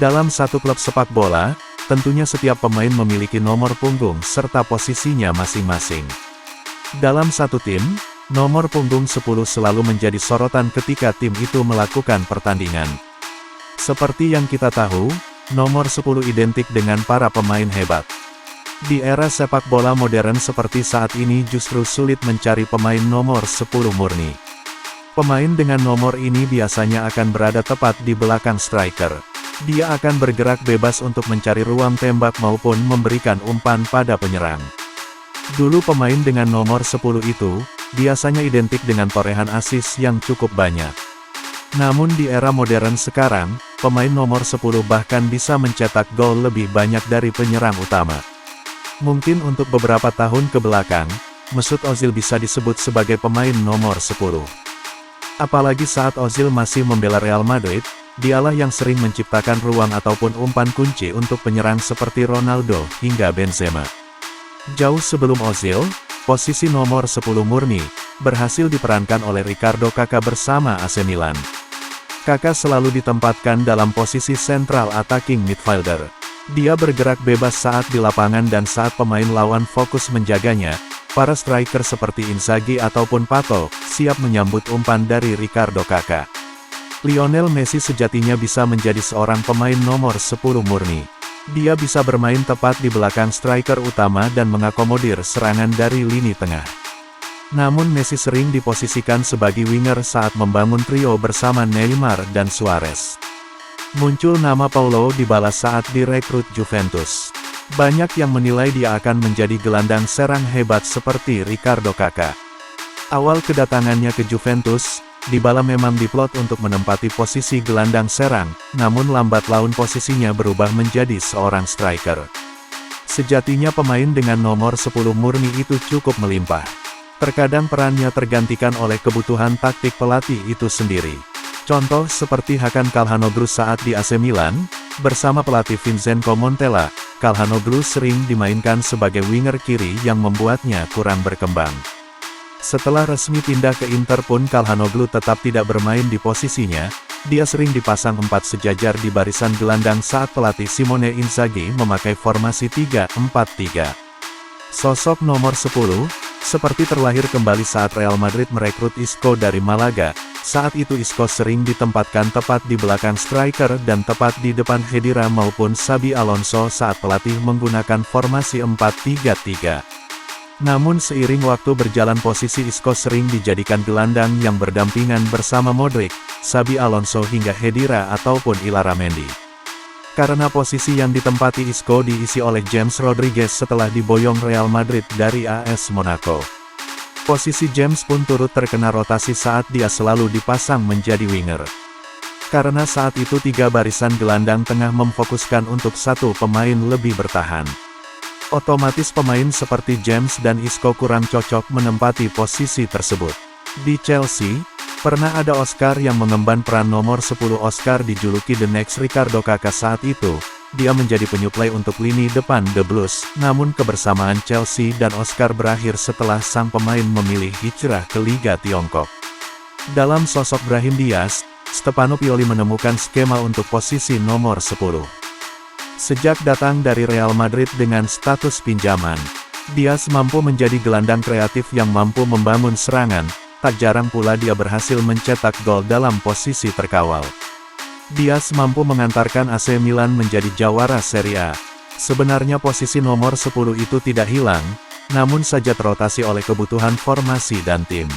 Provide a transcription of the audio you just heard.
Dalam satu klub sepak bola, tentunya setiap pemain memiliki nomor punggung serta posisinya masing-masing. Dalam satu tim, nomor punggung 10 selalu menjadi sorotan ketika tim itu melakukan pertandingan. Seperti yang kita tahu, nomor 10 identik dengan para pemain hebat. Di era sepak bola modern seperti saat ini justru sulit mencari pemain nomor 10 murni. Pemain dengan nomor ini biasanya akan berada tepat di belakang striker. Dia akan bergerak bebas untuk mencari ruang tembak maupun memberikan umpan pada penyerang. Dulu pemain dengan nomor 10 itu, biasanya identik dengan torehan assist yang cukup banyak. Namun di era modern sekarang, pemain nomor 10 bahkan bisa mencetak gol lebih banyak dari penyerang utama. Mungkin untuk beberapa tahun ke belakang, Mesut Ozil bisa disebut sebagai pemain nomor 10. Apalagi saat Ozil masih membela Real Madrid, dialah yang sering menciptakan ruang ataupun umpan kunci untuk penyerang seperti Ronaldo hingga Benzema. Jauh sebelum Ozil, posisi nomor 10 murni berhasil diperankan oleh Ricardo Kakà bersama AC Milan. Kakà selalu ditempatkan dalam posisi central attacking midfielder. Dia bergerak bebas saat di lapangan dan saat pemain lawan fokus menjaganya, para striker seperti Inzaghi ataupun Pato siap menyambut umpan dari Ricardo Kakà. Lionel Messi sejatinya bisa menjadi seorang pemain nomor 10 murni. Dia bisa bermain tepat di belakang striker utama dan mengakomodir serangan dari lini tengah. Namun Messi sering diposisikan sebagai winger saat membangun trio bersama Neymar dan Suarez. Muncul nama Paulo Dybala saat direkrut Juventus. Banyak yang menilai dia akan menjadi gelandang serang hebat seperti Ricardo Kakà. Awal kedatangannya ke Juventus, Dybala memang diplot untuk menempati posisi gelandang serang, namun lambat laun posisinya berubah menjadi seorang striker. Sejatinya pemain dengan nomor 10 murni itu cukup melimpah. Terkadang perannya tergantikan oleh kebutuhan taktik pelatih itu sendiri. Contoh seperti Hakan Calhanoglu saat di AC Milan, bersama pelatih Vincenzo Montella, Calhanoglu sering dimainkan sebagai winger kiri yang membuatnya kurang berkembang. Setelah resmi pindah ke Inter pun Calhanoglu tetap tidak bermain di posisinya, dia sering dipasang 4 sejajar di barisan gelandang saat pelatih Simone Inzaghi memakai formasi 3-4-3. Sosok nomor 10, seperti terlahir kembali saat Real Madrid merekrut Isco dari Malaga. Saat itu Isco sering ditempatkan tepat di belakang striker dan tepat di depan Khedira maupun Xabi Alonso saat pelatih menggunakan formasi 4-3-3. Namun seiring waktu berjalan posisi Isco sering dijadikan gelandang yang berdampingan bersama Modric, Xabi Alonso hingga Khedira ataupun Illarramendi. Karena posisi yang ditempati Isco diisi oleh James Rodriguez setelah diboyong Real Madrid dari AS Monaco. Posisi James pun turut terkena rotasi saat dia selalu dipasang menjadi winger. Karena saat itu 3 barisan gelandang tengah memfokuskan untuk satu pemain lebih bertahan. Otomatis pemain seperti James dan Isco kurang cocok menempati posisi tersebut. Di Chelsea, pernah ada Oscar yang mengemban peran nomor 10. Oscar dijuluki The Next Ricardo Kakà saat itu. Dia menjadi penyuplai untuk lini depan The Blues, namun kebersamaan Chelsea dan Oscar berakhir setelah sang pemain memilih hijrah ke Liga Tiongkok. Dalam sosok Brahim Diaz, Stefano Pioli menemukan skema untuk posisi nomor 10. Sejak datang dari Real Madrid dengan status pinjaman, Diaz mampu menjadi gelandang kreatif yang mampu membangun serangan, tak jarang pula dia berhasil mencetak gol dalam posisi terkawal. Diaz mampu mengantarkan AC Milan menjadi jawara Serie A. Sebenarnya posisi nomor 10 itu tidak hilang, namun saja terotasi oleh kebutuhan formasi dan tim.